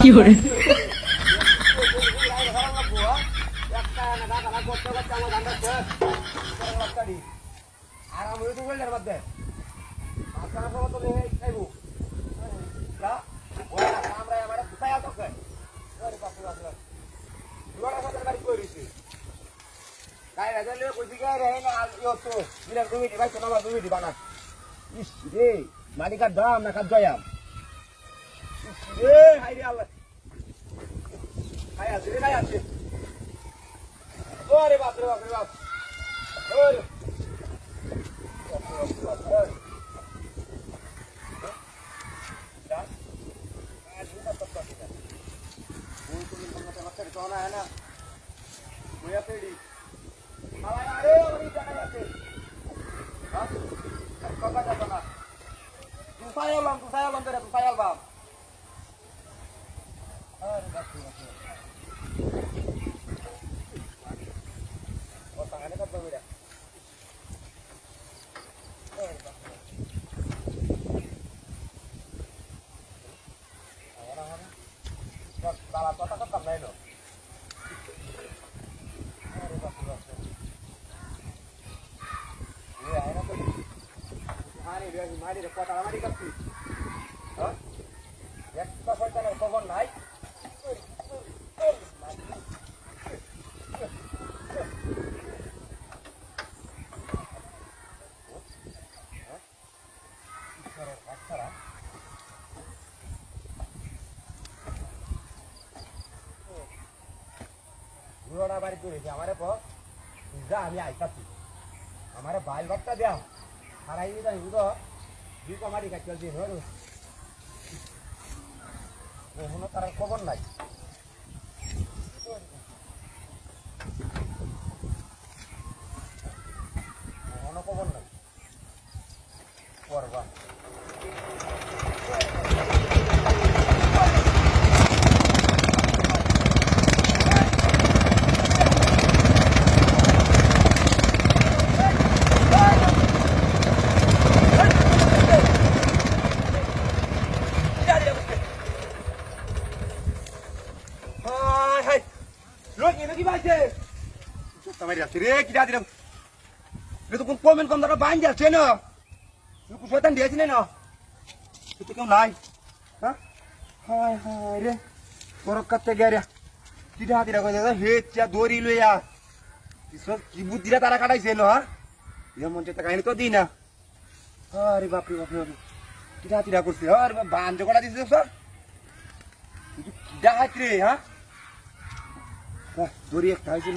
কি করে মালিকার দাম না খাদ্য আল্লাহ খাই আছে রে খাই আছে ওরে বাপ রে বাপ রে বাপ ওরে খবর নাই বাড়ি করেছি আমারে যা আমি আইতাছি আমারে বাইল বার্তা দেয়া হারাই যাই দুই কমারি কাটিয়ে দিয়ে ধরো কখনো তার খবর নাই কখনো খবর নাই করবা কমেন্ট কম দাদা বাইন যাচ্ছে না শয়তান দিয়েছি না তুই কেউ নাই হ্যাঁ হায় হায় রে বরফ কাটতে গে রে কিটা হাতিরা কই দাদা হেচ্ছা দড়ি লইয়া কি বুদ্ধিরা তারা কাটাইছে না হ্যাঁ মঞ্চে তো কাহিনী তো দিই না আরে বাপরে বাপরে বাপরে কিটা হাতিরা করছে আরে বান জোগাড়া দিছে সব কিটা হাত রে হ্যাঁ দড়ি একটা হয়েছে